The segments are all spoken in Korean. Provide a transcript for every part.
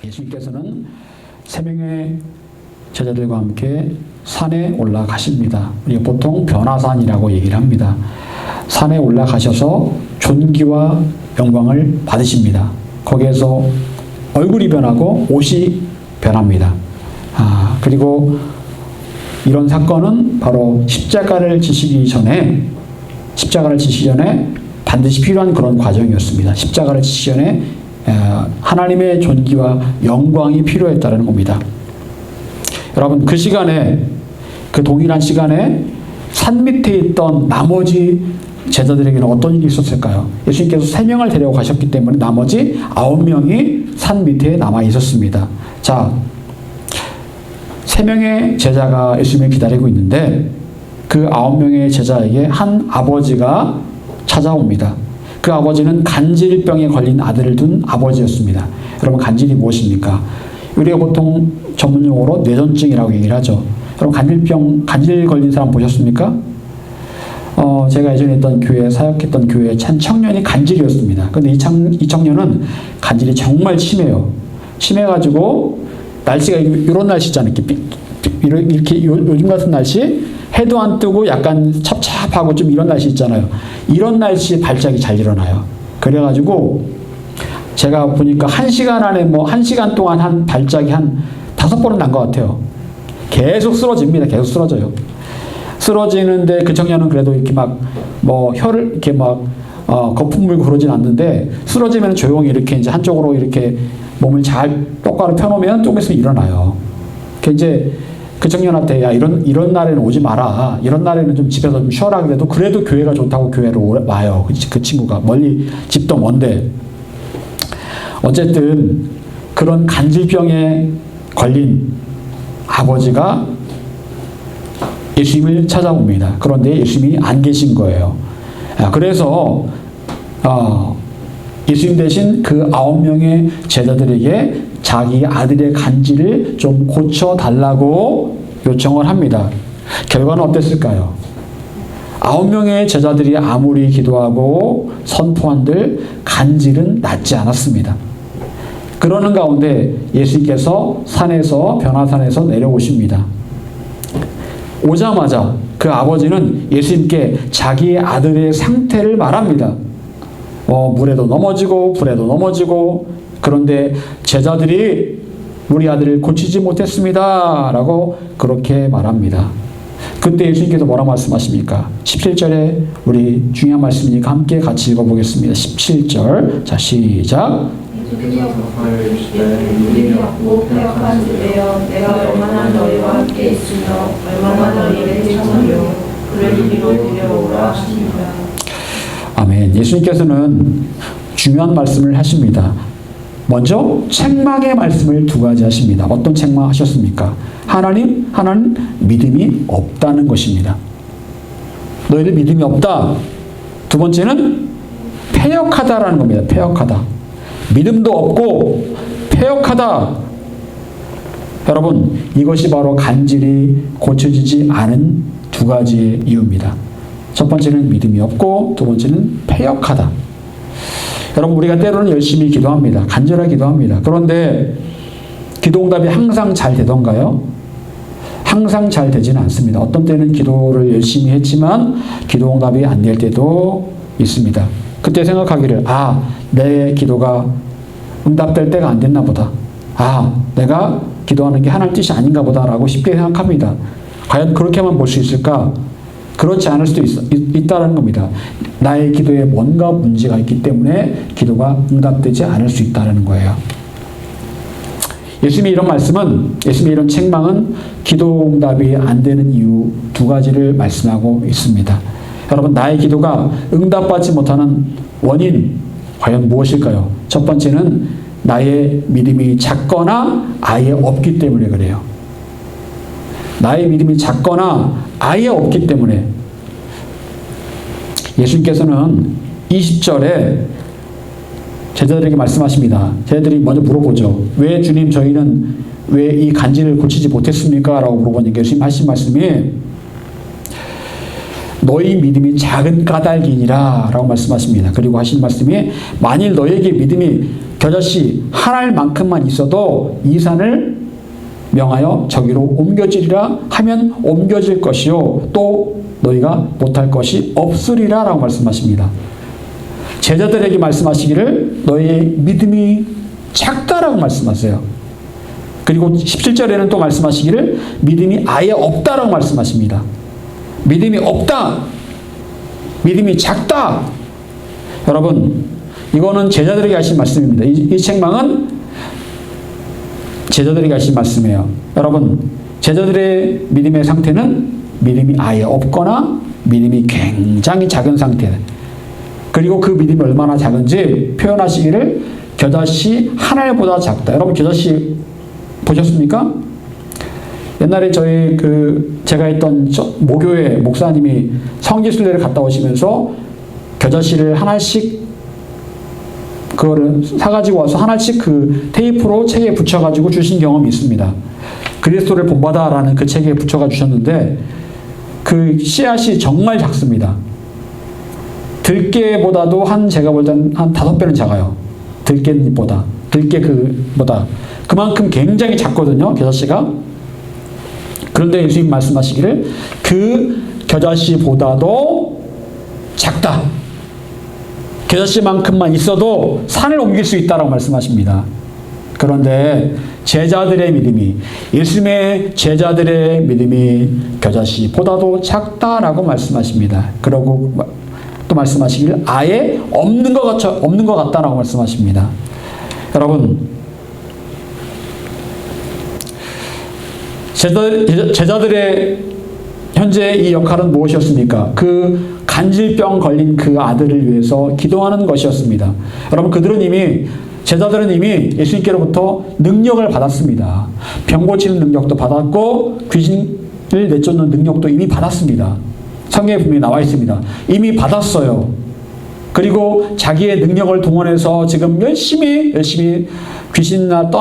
예수님께서는 세 명의 제자들과 함께 산에 올라가십니다. 우리가 보통 변화산이라고 얘기를 합니다. 산에 올라가셔서 존귀와 영광을 받으십니다. 거기에서 얼굴이 변하고 옷이 변합니다. 그리고 이런 사건은 바로 십자가를 지시기 전에 반드시 필요한 그런 과정이었습니다. 십자가를 지시기 전에 하나님의 존귀와 영광이 필요했다는 겁니다. 여러분, 그 시간에, 그 동일한 시간에 산 밑에 있던 나머지 제자들에게는 어떤 일이 있었을까요? 예수님께서 3명을 데려가셨기 때문에 나머지 9명이 산 밑에 남아 있었습니다. 자, 3명의 제자가 예수님을 기다리고 있는데 그 9명의 제자에게 한 아버지가 찾아옵니다. 그 아버지는 간질병에 걸린 아들을 둔 아버지였습니다. 여러분, 간질이 무엇입니까? 우리가 보통 전문용어로 뇌전증이라고 얘기를 하죠. 여러분, 간질 걸린 사람 보셨습니까? 제가 예전에 있던 교회, 사역했던 교회에 한 청년이 간질이었습니다. 근데 이 청년은 간질이 정말 심해요. 심해가지고, 날씨가 이런 날씨 있잖아요. 이렇게 요즘 같은 날씨, 해도 안 뜨고 약간 찹찹하고 좀 이런 날씨 있잖아요. 이런 날씨에 발작이 잘 일어나요. 그래가지고, 제가 보니까 1시간 안에 1시간 동안 한 발작이 한 5번은 난 것 같아요. 계속 쓰러집니다. 계속 쓰러져요. 쓰러지는데 그 청년은 그래도 이렇게 혀를 이렇게 거품 물고 그러진 않는데, 쓰러지면 조용히 이렇게 이제 한쪽으로 이렇게 몸을 잘 똑바로 펴놓으면 조금 있으면 일어나요. 이제 그 청년한테, 야, 이런 날에는 오지 마라. 이런 날에는 좀 집에서 좀 쉬어라. 그래도 교회가 좋다고 교회로 와요. 그 친구가. 멀리, 집도 먼데. 어쨌든, 그런 간질병에 걸린 아버지가 예수님을 찾아옵니다. 그런데 예수님이 안 계신 거예요. 그래서 예수님 대신 그 9명의 제자들에게 자기 아들의 간질을 좀 고쳐달라고 요청을 합니다. 결과는 어땠을까요? 9명의 제자들이 아무리 기도하고 선포한들 간질은 낫지 않았습니다. 그러는 가운데 예수님께서 변화산에서 내려오십니다. 오자마자 그 아버지는 예수님께 자기의 아들의 상태를 말합니다. 물에도 넘어지고 불에도 넘어지고, 그런데 제자들이 우리 아들을 고치지 못했습니다 라고 그렇게 말합니다. 그때 예수님께서 뭐라 말씀하십니까? 17절에 우리 중요한 말씀이니까 함께 같이 읽어보겠습니다. 17절. 자, 시작. 예수께서 덕분을 주시되 믿음이 없고 폐역한 주되어 내가 얼마나 너희와 함께 있으며 얼마나 너희에게 청하며 그를 이리로 데려오라 하십니다. 아멘. 예수님께서는 중요한 말씀을 하십니다. 먼저 책망의 말씀을 2가지 하십니다. 어떤 책망 하셨습니까? 하나는 믿음이 없다는 것입니다. 너희들 믿음이 없다. 2 번째는 패역하다라는 겁니다. 패역하다. 믿음도 없고 패역하다. 여러분, 이것이 바로 간질이 고쳐지지 않은 2가지의 이유입니다. 첫 번째는 믿음이 없고, 2 번째는 패역하다. 여러분, 우리가 때로는 열심히 기도합니다. 간절하게 기도합니다. 그런데 기도응답이 항상 잘 되던가요? 항상 잘 되지는 않습니다. 어떤 때는 기도를 열심히 했지만 기도응답이 안 될 때도 있습니다. 그때 생각하기를, 내 기도가 응답될 때가 안 됐나 보다. 내가 기도하는 게 하나님 뜻이 아닌가 보다 라고 쉽게 생각합니다. 과연 그렇게만 볼 수 있을까? 그렇지 않을 수도 있다는 겁니다. 나의 기도에 뭔가 문제가 있기 때문에 기도가 응답되지 않을 수 있다는 거예요. 예수님의 이런 책망은 기도 응답이 안 되는 이유 2가지를 말씀하고 있습니다. 여러분, 나의 기도가 응답받지 못하는 원인 과연 무엇일까요? 첫 번째는 나의 믿음이 작거나 아예 없기 때문에 그래요. 나의 믿음이 작거나 아예 없기 때문에. 예수님께서는 20절에 제자들에게 말씀하십니다. 제자들이 먼저 물어보죠. 왜 주님, 저희는 왜 이 간질을 고치지 못했습니까? 라고 물어보니까 예수님 하신 말씀이 너희 믿음이 작은 까닭이니라 라고 말씀하십니다. 그리고 하신 말씀이 만일 너희에게 믿음이 겨자씨 한 알만큼만 있어도 이 산을 명하여 저기로 옮겨지리라 하면 옮겨질 것이요 또 너희가 못할 것이 없으리라 라고 말씀하십니다. 제자들에게 말씀하시기를 너희의 믿음이 작다라고 말씀하세요. 그리고 17절에는 또 말씀하시기를 믿음이 아예 없다라고 말씀하십니다. 믿음이 없다. 믿음이 작다. 여러분, 이거는 제자들에게 하신 말씀입니다. 이 책망은 제자들에게 하신 말씀이에요. 여러분, 제자들의 믿음의 상태는 믿음이 아예 없거나 믿음이 굉장히 작은 상태. 그리고 그 믿음이 얼마나 작은지 표현하시기를 겨자씨 한 알보다 작다. 여러분, 겨자씨 보셨습니까? 옛날에 제가 있던 모교회 목사님이 성지순례를 갔다 오시면서 겨자씨를 한 알씩 그거를 사가지고 와서 한 알씩 그 테이프로 책에 붙여가지고 주신 경험이 있습니다. 그리스도를 본받아라는 그 책에 붙여가 주셨는데 그 씨앗이 정말 작습니다. 들깨보다도 제가 볼 때는 한 5배는 작아요. 들깨보다. 그만큼 굉장히 작거든요. 겨자씨가. 그런데 예수님 말씀하시기를 그 겨자씨보다도 작다. 겨자씨만큼만 있어도 산을 옮길 수 있다라고 말씀하십니다. 그런데 제자들의 믿음이, 예수님의 제자들의 믿음이 겨자씨보다도 작다라고 말씀하십니다. 그러고 또 말씀하시기를 아예 없는 것 같다라고 말씀하십니다. 여러분, 제자들의 현재 이 역할은 무엇이었습니까? 그 간질병 걸린 그 아들을 위해서 기도하는 것이었습니다. 여러분, 제자들은 이미 예수님께로부터 능력을 받았습니다. 병 고치는 능력도 받았고 귀신을 내쫓는 능력도 이미 받았습니다. 성경에 분명히 나와 있습니다. 이미 받았어요. 그리고 자기의 능력을 동원해서 지금 열심히 귀신이나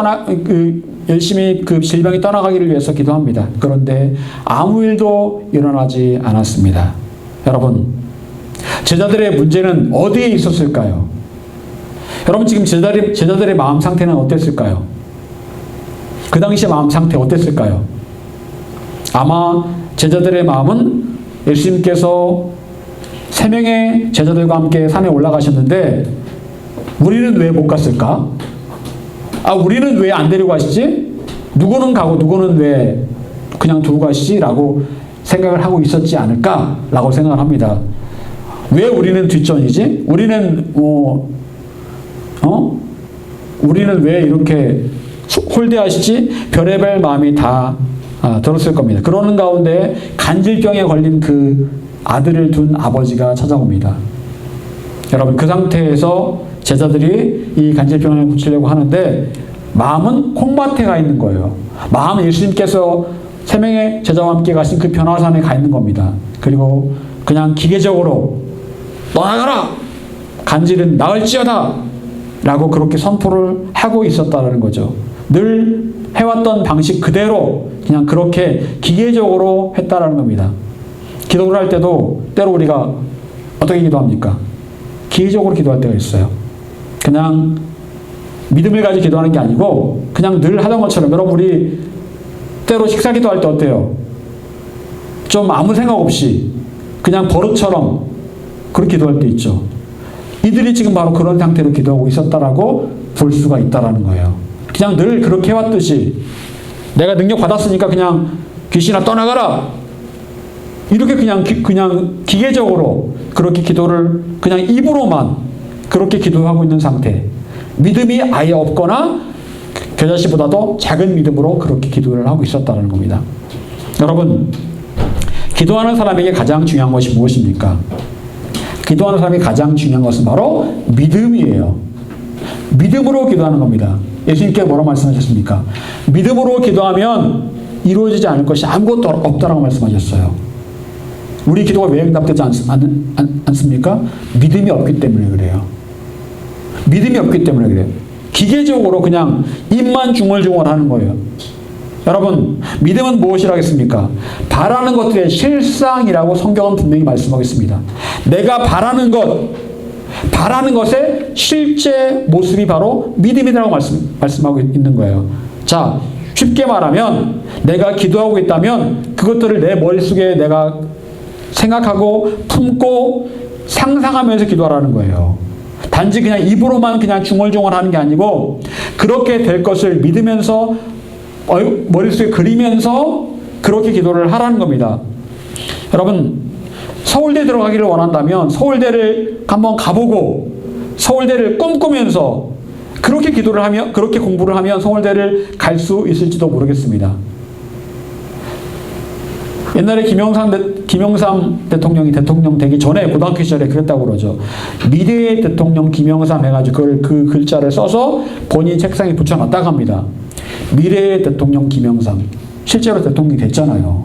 열심히 그 질병이 떠나가기를 위해서 기도합니다. 그런데 아무 일도 일어나지 않았습니다. 여러분, 제자들의 문제는 어디에 있었을까요? 여러분, 지금 제자들의 마음 상태는 어땠을까요? 그 당시의 마음 상태 어땠을까요? 아마 제자들의 마음은 예수님께서 3명의 제자들과 함께 산에 올라가셨는데 우리는 왜 못 갔을까? 우리는 왜 안 데리고 가시지? 누구는 가고 누구는 왜 그냥 두고 가시지? 라고 생각을 하고 있었지 않을까? 라고 생각을 합니다. 왜 우리는 뒷전이지? 우리는 왜 이렇게 홀대하시지? 별의별 마음이 다 들었을 겁니다. 그러는 가운데 간질병에 걸린 그 아들을 둔 아버지가 찾아옵니다. 여러분, 그 상태에서 제자들이 이 간질병을 고치려고 하는데 마음은 콩밭에 가 있는 거예요. 마음은 예수님께서 3명의 제자와 함께 가신 그 변화산에 가 있는 겁니다. 그리고 그냥 기계적으로 떠나가라! 간질은 나을지어다! 라고 그렇게 선포를 하고 있었다는 거죠. 늘 해왔던 방식 그대로 그냥 그렇게 기계적으로 했다라는 겁니다. 기도를 할 때도 때로 우리가 어떻게 기도합니까? 기계적으로 기도할 때가 있어요. 그냥 믿음을 가지고 기도하는 게 아니고 그냥 늘 하던 것처럼. 여러분, 우리 때로 식사 기도할 때 어때요? 좀 아무 생각 없이 그냥 버릇처럼 그렇게 기도할 때 있죠. 이들이 지금 바로 그런 상태로 기도하고 있었다라고 볼 수가 있다라는 거예요. 그냥 늘 그렇게 해왔듯이 내가 능력 받았으니까 그냥 귀신아 떠나가라! 이렇게 그냥 기계적으로 그렇게 기도를 그냥 입으로만 그렇게 기도하고 있는 상태. 믿음이 아예 없거나 겨자씨보다도 작은 믿음으로 그렇게 기도를 하고 있었다는 겁니다. 여러분, 기도하는 사람에게 가장 중요한 것이 무엇입니까? 기도하는 사람이 가장 중요한 것은 바로 믿음이에요. 믿음으로 기도하는 겁니다. 예수님께 뭐라고 말씀하셨습니까? 믿음으로 기도하면 이루어지지 않을 것이 아무것도 없다라고 말씀하셨어요. 우리 기도가 왜 응답되지 않습니까? 믿음이 없기 때문에 그래요. 믿음이 없기 때문에 그래요. 기계적으로 그냥 입만 중얼중얼 하는 거예요. 여러분, 믿음은 무엇이라겠습니까? 바라는 것들의 실상이라고 성경은 분명히 말씀하고 있습니다. 내가 바라는 것, 바라는 것의 실제 모습이 바로 믿음이라고 말씀하고 있는 거예요. 자, 쉽게 말하면 내가 기도하고 있다면 그것들을 내 머릿속에 내가 생각하고 품고 상상하면서 기도하라는 거예요. 단지 그냥 입으로만 그냥 중얼중얼 하는 게 아니고 그렇게 될 것을 믿으면서 머릿속에 그리면서 그렇게 기도를 하라는 겁니다. 여러분, 서울대 들어가기를 원한다면 서울대를 한번 가보고 서울대를 꿈꾸면서 그렇게 기도를 하면, 그렇게 공부를 하면 서울대를 갈 수 있을지도 모르겠습니다. 옛날에 김영삼 대통령이 대통령 되기 전에 고등학교 시절에 그랬다고 그러죠. 미래의 대통령 김영삼 해가지고 그 글자를 써서 본인 책상에 붙여놨다고 합니다. 미래의 대통령 김영삼. 실제로 대통령이 됐잖아요.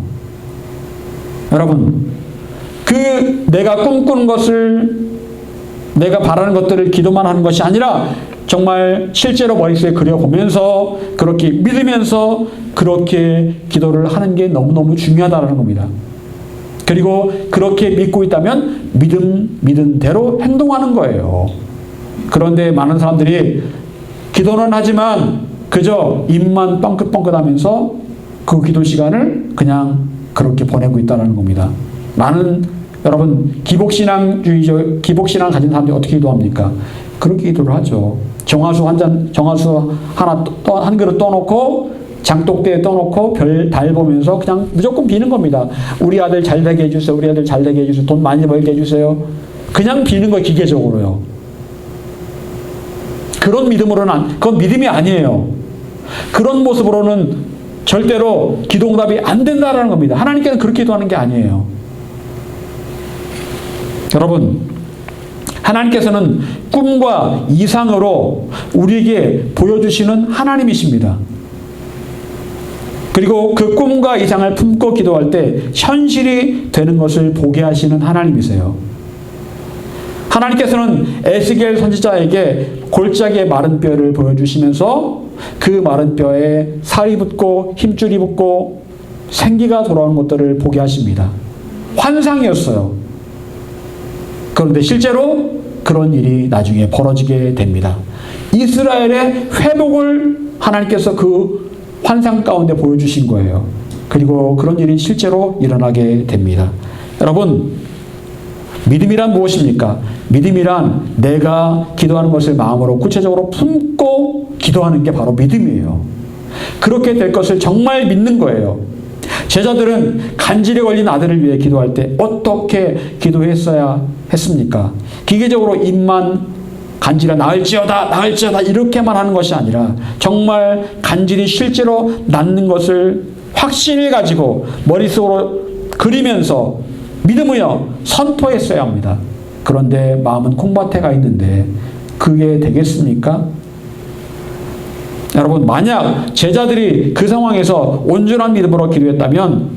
여러분, 그 내가 꿈꾸는 것을, 내가 바라는 것들을 기도만 하는 것이 아니라 정말 실제로 머릿속에 그려보면서 그렇게 믿으면서 그렇게 기도를 하는 게 너무너무 중요하다는 겁니다. 그리고 그렇게 믿고 있다면 믿은 대로 행동하는 거예요. 그런데 많은 사람들이 기도는 하지만 그저 입만 뻥긋뻥긋하면서 그 기도 시간을 그냥 그렇게 보내고 있다는 겁니다. 많은 여러분 기복신앙 가진 사람들이 어떻게 기도합니까? 그렇게 기도를 하죠. 정화수 하나 한 그릇 떠놓고 장독대에 떠놓고 달 보면서 그냥 무조건 비는 겁니다. 우리 아들 잘 되게 해주세요. 우리 아들 잘 되게 해주세요. 돈 많이 벌게 해주세요. 그냥 비는 거예요. 기계적으로요. 그런 믿음으로는 그건 믿음이 아니에요. 그런 모습으로는 절대로 기도응답이 안 된다라는 겁니다. 하나님께는 그렇게 기도하는 게 아니에요. 여러분, 하나님께서는 꿈과 이상으로 우리에게 보여주시는 하나님이십니다. 그리고 그 꿈과 이상을 품고 기도할 때 현실이 되는 것을 보게 하시는 하나님이세요. 하나님께서는 에스겔 선지자에게 골짜기의 마른 뼈를 보여주시면서 그 마른 뼈에 살이 붙고 힘줄이 붙고 생기가 돌아오는 것들을 보게 하십니다. 환상이었어요. 그런데 실제로 그런 일이 나중에 벌어지게 됩니다. 이스라엘의 회복을 하나님께서 그 환상 가운데 보여주신 거예요. 그리고 그런 일이 실제로 일어나게 됩니다. 여러분, 믿음이란 무엇입니까? 믿음이란 내가 기도하는 것을 마음으로 구체적으로 품고 기도하는 게 바로 믿음이에요. 그렇게 될 것을 정말 믿는 거예요. 제자들은 간질에 걸린 아들을 위해 기도할 때 어떻게 기도했어야 했습니까? 기계적으로 입만 간질이 나을지어다 이렇게만 하는 것이 아니라 정말 간질이 실제로 낫는 것을 확신을 가지고 머릿속으로 그리면서 믿음으로 선포했어야 합니다. 그런데 마음은 콩밭에 가 있는데 그게 되겠습니까? 여러분, 만약 제자들이 그 상황에서 온전한 믿음으로 기도했다면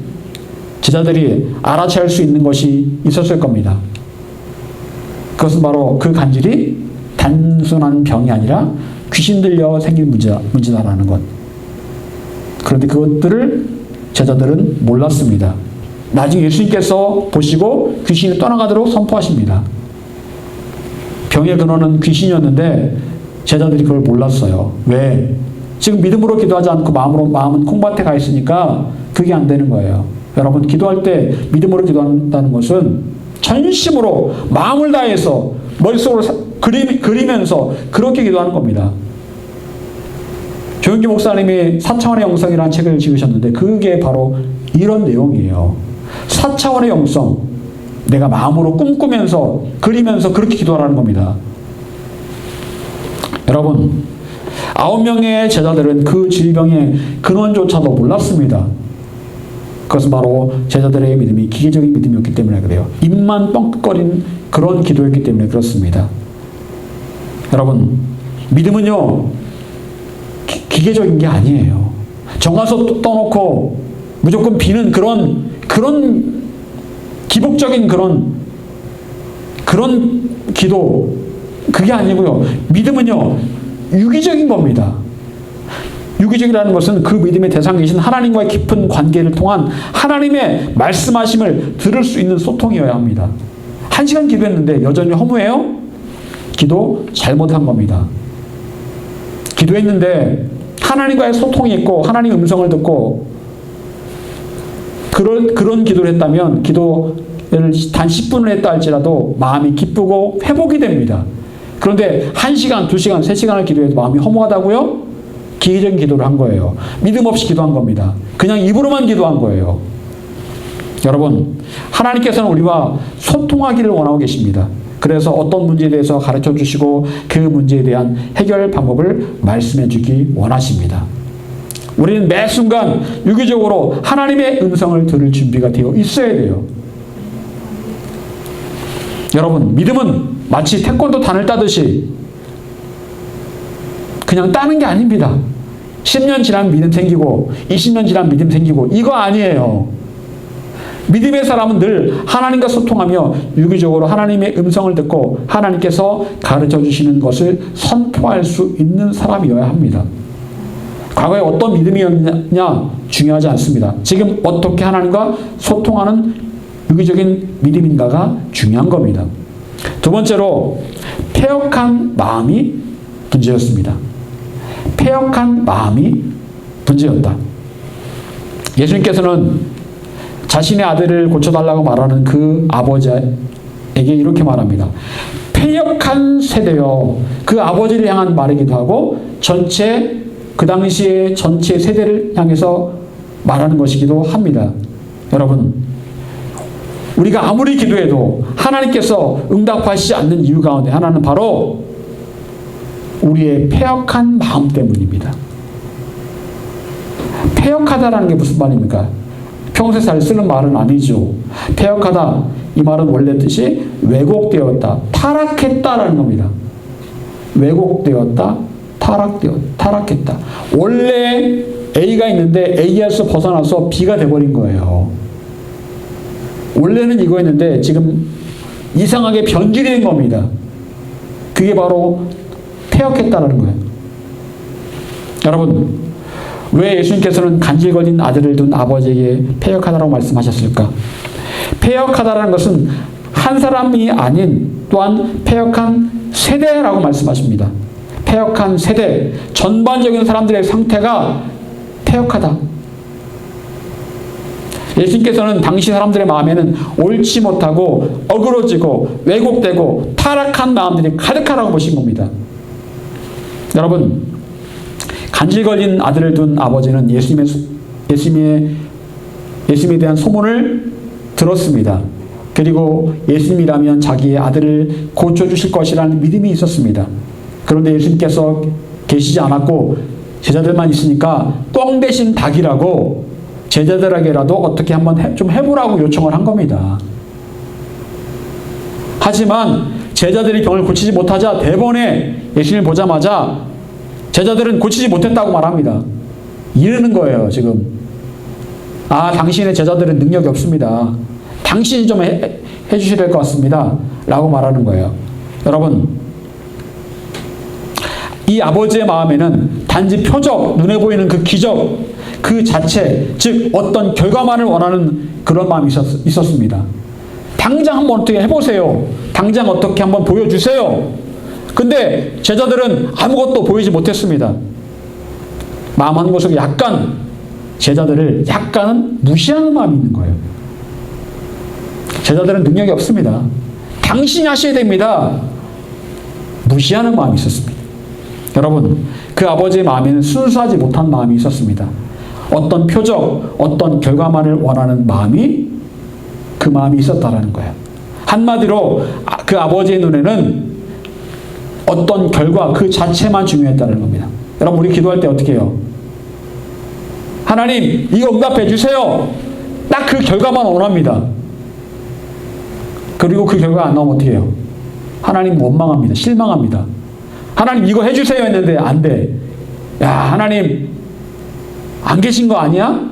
제자들이 알아챌 수 있는 것이 있었을 겁니다. 그것은 바로 그 간질이 단순한 병이 아니라 귀신 들려 생긴 문제다라는 것. 그런데 그것들을 제자들은 몰랐습니다. 나중에 예수님께서 보시고 귀신이 떠나가도록 선포하십니다. 병의 근원은 귀신이었는데 제자들이 그걸 몰랐어요. 왜? 지금 믿음으로 기도하지 않고 마음은 콩밭에 가 있으니까 그게 안 되는 거예요. 여러분, 기도할 때 믿음으로 기도한다는 것은 전심으로 마음을 다해서 머릿속으로 그리면서 그렇게 기도하는 겁니다. 조영기 목사님이 4차원의 영성이라는 책을 지으셨는데 그게 바로 이런 내용이에요. 4차원의 영성, 내가 마음으로 꿈꾸면서 그리면서 그렇게 기도하라는 겁니다. 여러분, 9명의 제자들은 그 질병의 근원조차도 몰랐습니다. 그것은 바로 제자들의 믿음이 기계적인 믿음이었기 때문에 그래요. 입만 뻥끗거린 그런 기도였기 때문에 그렇습니다. 여러분, 믿음은요, 기계적인 게 아니에요. 정화서 떠놓고 무조건 비는 그런 기복적인 그런 기도, 그게 아니고요. 믿음은요, 유기적인 겁니다. 유기적이라는 것은 그 믿음의 대상이신 하나님과의 깊은 관계를 통한 하나님의 말씀하심을 들을 수 있는 소통이어야 합니다. 1시간 기도했는데 여전히 허무해요? 기도 잘못한 겁니다. 기도했는데 하나님과의 소통이 있고 하나님 음성을 듣고 그런 기도를 했다면 기도를 단 10분을 했다 할지라도 마음이 기쁘고 회복이 됩니다. 그런데 1시간, 2시간, 3시간을 기도해도 마음이 허무하다고요? 기계적인 기도를 한 거예요. 믿음 없이 기도한 겁니다. 그냥 입으로만 기도한 거예요. 여러분, 하나님께서는 우리와 소통하기를 원하고 계십니다. 그래서 어떤 문제에 대해서 가르쳐 주시고 그 문제에 대한 해결 방법을 말씀해 주기 원하십니다. 우리는 매 순간 유기적으로 하나님의 음성을 들을 준비가 되어 있어야 돼요. 여러분, 믿음은 마치 태권도 단을 따듯이 그냥 따는 게 아닙니다. 10년 지나면 믿음 생기고 20년 지나면 믿음 생기고 이거 아니에요. 믿음의 사람은 늘 하나님과 소통하며 유기적으로 하나님의 음성을 듣고 하나님께서 가르쳐 주시는 것을 선포할 수 있는 사람이어야 합니다. 과거에 어떤 믿음이었냐 중요하지 않습니다. 지금 어떻게 하나님과 소통하는 유기적인 믿음인가가 중요한 겁니다. 두 번째로 패역한 마음이 문제였습니다. 패역한 마음이 문제였다. 예수님께서는 자신의 아들을 고쳐달라고 말하는 그 아버지에게 이렇게 말합니다. 패역한 세대여. 그 아버지를 향한 말이기도 하고 그 당시에 전체 세대를 향해서 말하는 것이기도 합니다. 여러분, 우리가 아무리 기도해도 하나님께서 응답하시지 않는 이유 가운데 하나는 바로 우리의 패역한 마음 때문입니다. 패역하다라는 게 무슨 말입니까? 평소에 쓰는 말은 아니죠. 패역하다, 이 말은 원래 뜻이 왜곡되었다, 타락했다라는 겁니다. 왜곡되었다, 타락했다. 원래 A가 있는데 A에서 벗어나서 B가 돼버린 거예요. 원래는 이거였는데 지금 이상하게 변질이 된 겁니다. 그게 바로 패역했다라는 거예요. 여러분, 왜 예수님께서는 간질 걸린 아들을 둔 아버지에게 패역하다라고 말씀하셨을까? 패역하다라는 것은 한 사람이 아닌 또한 패역한 세대라고 말씀하십니다. 패역한 세대, 전반적인 사람들의 상태가 패역하다. 예수님께서는 당시 사람들의 마음에는 옳지 못하고 어그러지고 왜곡되고 타락한 마음들이 가득하라고 보신 겁니다. 여러분, 간질 걸린 아들을 둔 아버지는 예수님에 대한 소문을 들었습니다. 그리고 예수님이라면 자기의 아들을 고쳐주실 것이라는 믿음이 있었습니다. 그런데 예수님께서 계시지 않았고 제자들만 있으니까 똥 대신 닭이라고 제자들에게라도 어떻게 한번 좀 해보라고 요청을 한 겁니다. 하지만 제자들이 병을 고치지 못하자 대번에 예수님을 보자마자 제자들은 고치지 못했다고 말합니다. 이러는 거예요, 지금. 당신의 제자들은 능력이 없습니다. 당신이 좀 해주셔야 될 것 같습니다. 라고 말하는 거예요. 여러분, 이 아버지의 마음에는 단지 표적, 눈에 보이는 그 기적, 그 자체, 즉 어떤 결과만을 원하는 그런 마음이 있었습니다. 당장 한번 어떻게 해보세요. 당장 어떻게 한번 보여주세요. 근데 제자들은 아무것도 보이지 못했습니다. 마음 한구석에 약간 제자들을 약간은 무시하는 마음이 있는 거예요. 제자들은 능력이 없습니다. 당신이 하셔야 됩니다. 무시하는 마음이 있었습니다. 여러분, 그 아버지의 마음에는 순수하지 못한 마음이 있었습니다. 어떤 표적, 어떤 결과만을 원하는 마음이 그 마음이 있었다라는 거예요. 한마디로 그 아버지의 눈에는 어떤 결과 그 자체만 중요했다는 겁니다. 여러분, 우리 기도할 때 어떻게 해요? 하나님, 이거 응답해 주세요. 딱 그 결과만 원합니다. 그리고 그 결과 안 나오면 어떻게 해요? 하나님 원망합니다. 실망합니다. 하나님 이거 해주세요 했는데 안 돼. 야, 하나님 안 계신 거 아니야?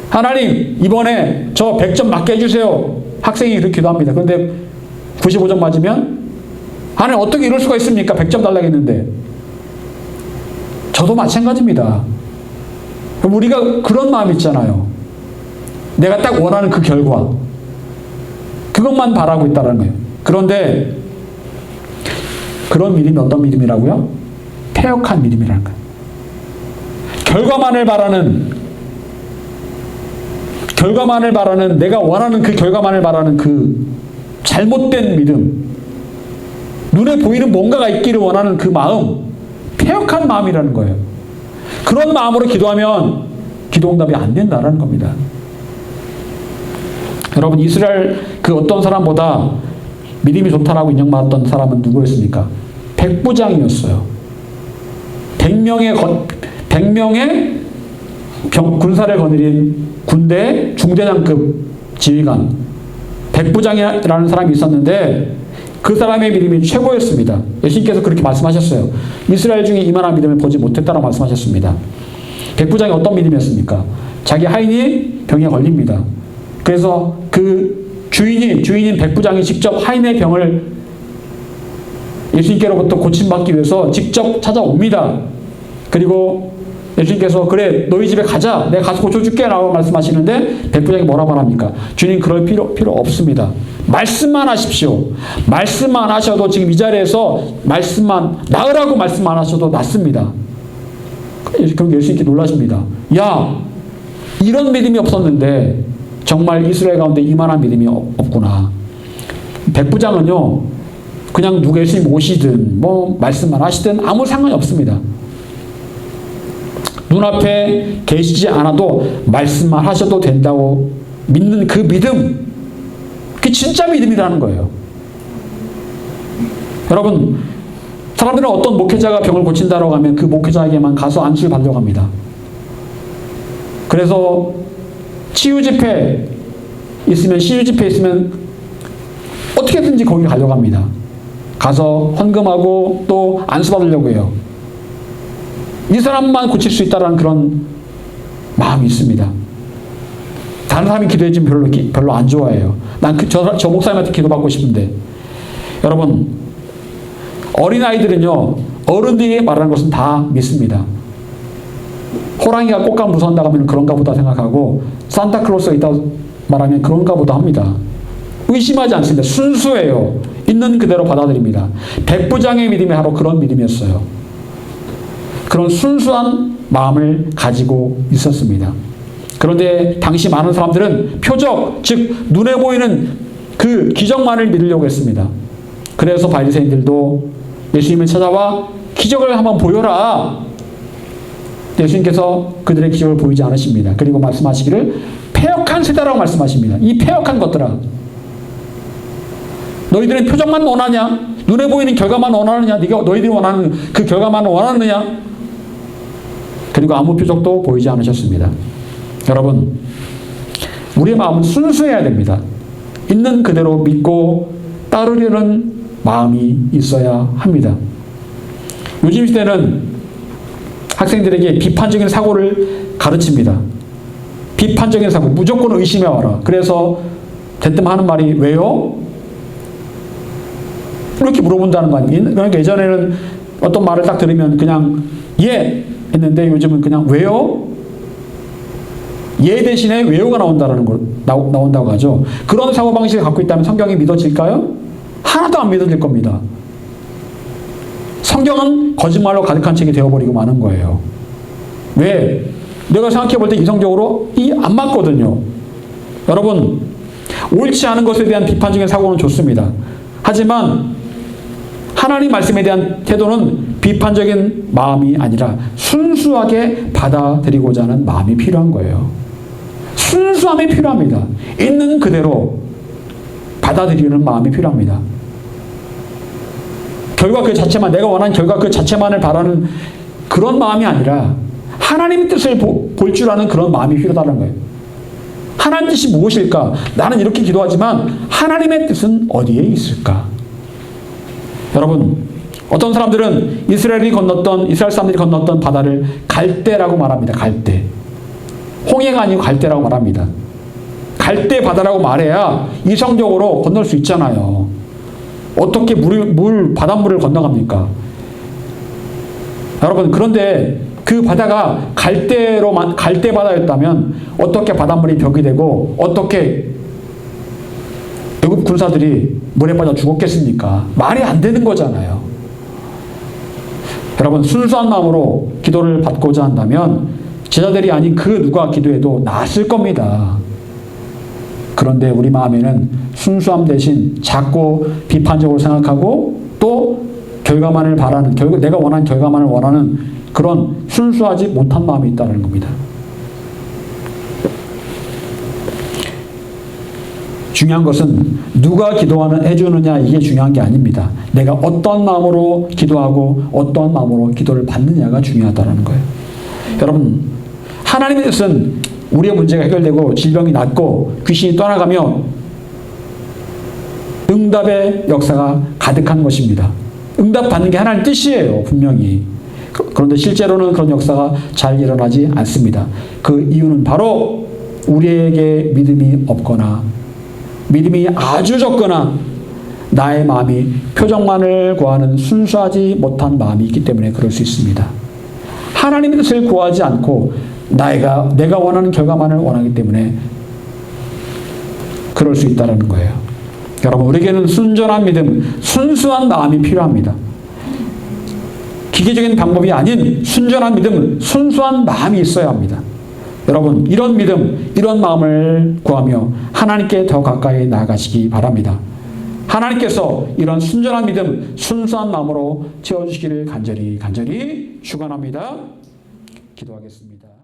하나님 이번에 저 100점 맞게 해주세요. 학생이 그렇게 기도합니다. 그런데 95점 맞으면 하나님 어떻게 이럴 수가 있습니까? 100점 달라고 했는데. 저도 마찬가지입니다. 그럼 우리가 그런 마음 있잖아요. 내가 딱 원하는 그 결과, 그것만 바라고 있다는 거예요. 그런데 그런 믿음이 어떤 믿음이라고요? 패역한 믿음이라는 거예요. 결과만을 바라는 내가 원하는 그 결과만을 바라는 그 잘못된 믿음, 눈에 보이는 뭔가가 있기를 원하는 그 마음, 패역한 마음이라는 거예요. 그런 마음으로 기도하면 기도 응답이 안 된다라는 겁니다. 여러분, 이스라엘 그 어떤 사람보다 믿음이 좋다라고 인정받았던 사람은 누구였습니까? 백부장이었어요. 100명의 군사를 거느린 군대 중대장급 지휘관 백부장이라는 사람이 있었는데 그 사람의 믿음이 최고였습니다. 예수님께서 그렇게 말씀하셨어요. 이스라엘 중에 이만한 믿음을 보지 못했다고 말씀하셨습니다. 백부장이 어떤 믿음이었습니까? 자기 하인이 병에 걸립니다. 그래서 그 주인인 백부장이 직접 하인의 병을 예수님께로부터 고침받기 위해서 직접 찾아옵니다. 그리고 예수님께서 그래 너희 집에 가자, 내가 가서 고쳐줄게 라고 말씀하시는데 백부장이 뭐라고 말합니까? 주님, 그럴 필요 없습니다. 말씀만 하십시오. 말씀만 하셔도 지금 이 자리에서 나으라고 말씀 안 하셔도 낫습니다. 그럼 예수님께 놀라십니다. 야, 이런 믿음이 없었는데 정말 이스라엘 가운데 이만한 믿음이 없구나. 백부장은요, 그냥 누가 예수님 오시든 뭐 말씀만 하시든 아무 상관이 없습니다. 눈앞에 계시지 않아도 말씀만 하셔도 된다고 믿는 그 믿음, 그게 진짜 믿음이라는 거예요. 여러분, 사람들은 어떤 목회자가 병을 고친다고 하면 그 목회자에게만 가서 안수를 받으려고 합니다. 그래서 치유 집회 있으면 어떻게든지 거기 가려고 합니다. 가서 헌금하고 또 안수 받으려고 해요. 이 사람만 고칠 수 있다는 그런 마음이 있습니다. 다른 사람이 기도해주면 별로 안 좋아해요. 난 저 목사님한테 기도받고 싶은데. 여러분, 어린아이들은요, 어른들이 말하는 것은 다 믿습니다. 호랑이가 꽃감 무서운다고 하면 그런가 보다 생각하고, 산타클로스가 있다고 말하면 그런가 보다 합니다. 의심하지 않습니다. 순수해요. 있는 그대로 받아들입니다. 백부장의 믿음이 바로 그런 믿음이었어요. 그런 순수한 마음을 가지고 있었습니다. 그런데 당시 많은 사람들은 표적, 즉 눈에 보이는 그 기적만을 믿으려고 했습니다. 그래서 바리새인들도 예수님을 찾아와 기적을 한번 보여라. 예수님께서 그들의 기적을 보이지 않으십니다. 그리고 말씀하시기를 패역한 세대라고 말씀하십니다. 이 패역한 것들아, 너희들은 표적만 원하냐? 눈에 보이는 결과만 원하느냐? 너희들이 원하는 그 결과만 원하느냐? 그리고 아무 표적도 보이지 않으셨습니다. 여러분, 우리의 마음은 순수해야 됩니다. 있는 그대로 믿고 따르려는 마음이 있어야 합니다. 요즘 시대는 학생들에게 비판적인 사고를 가르칩니다. 비판적인 사고, 무조건 의심해 와라. 그래서 대뜸 하는 말이 왜요? 이렇게 물어본다는 거 아니에요? 그러니까 예전에는 어떤 말을 딱 들으면 그냥 예 했는데 요즘은 그냥 왜요? 예 대신에 왜요가 나온다고 하죠. 그런 사고방식을 갖고 있다면 성경이 믿어질까요? 하나도 안 믿어질 겁니다. 성경은 거짓말로 가득한 책이 되어버리고 마는 거예요. 왜? 내가 생각해 볼 때 이성적으로 안 맞거든요. 여러분, 옳지 않은 것에 대한 비판적인 사고는 좋습니다. 하지만 하나님 말씀에 대한 태도는 비판적인 마음이 아니라 순수하게 받아들이고자 하는 마음이 필요한 거예요. 순수함이 필요합니다. 있는 그대로 받아들이는 마음이 필요합니다. 결과 그 자체만, 내가 원하는 결과 그 자체만을 바라는 그런 마음이 아니라 하나님의 뜻을 볼 줄 아는 그런 마음이 필요하다는 거예요. 하나님 뜻이 무엇일까? 나는 이렇게 기도하지만 하나님의 뜻은 어디에 있을까? 여러분, 어떤 사람들은 이스라엘 사람들이 건넜던 바다를 갈대라고 말합니다. 갈대. 홍해가 아니고 갈대라고 말합니다. 갈대 바다라고 말해야 이성적으로 건널 수 있잖아요. 어떻게 바닷물을 건너갑니까? 여러분, 그런데 그 바다가 갈대 바다였다면 어떻게 바닷물이 벽이 되고 어떻게 애굽 군사들이 물에 빠져 죽었겠습니까? 말이 안 되는 거잖아요. 여러분, 순수한 마음으로 기도를 받고자 한다면 제자들이 아닌 그 누가 기도해도 나았을 겁니다. 그런데 우리 마음에는 순수함 대신 자꾸 비판적으로 생각하고 또 결과만을 바라는, 결국 내가 원하는 결과만을 원하는 그런 순수하지 못한 마음이 있다는 겁니다. 중요한 것은 누가 해주느냐, 이게 중요한 게 아닙니다. 내가 어떤 마음으로 기도하고 어떤 마음으로 기도를 받느냐가 중요하다는 거예요. 여러분, 하나님의 뜻은 우리의 문제가 해결되고 질병이 낫고 귀신이 떠나가며 응답의 역사가 가득한 것입니다. 응답받는 게 하나님 뜻이에요, 분명히. 그런데 실제로는 그런 역사가 잘 일어나지 않습니다. 그 이유는 바로 우리에게 믿음이 없거나 믿음이 아주 적거나 나의 마음이 표정만을 구하는 순수하지 못한 마음이 있기 때문에 그럴 수 있습니다. 하나님의 뜻을 구하지 않고 내가 원하는 결과만을 원하기 때문에 그럴 수 있다는 거예요. 여러분, 우리에게는 순전한 믿음, 순수한 마음이 필요합니다. 기계적인 방법이 아닌 순전한 믿음, 순수한 마음이 있어야 합니다. 여러분, 이런 믿음, 이런 마음을 구하며 하나님께 더 가까이 나아가시기 바랍니다. 하나님께서 이런 순전한 믿음, 순수한 마음으로 채워주시기를 간절히 축원합니다. 기도하겠습니다.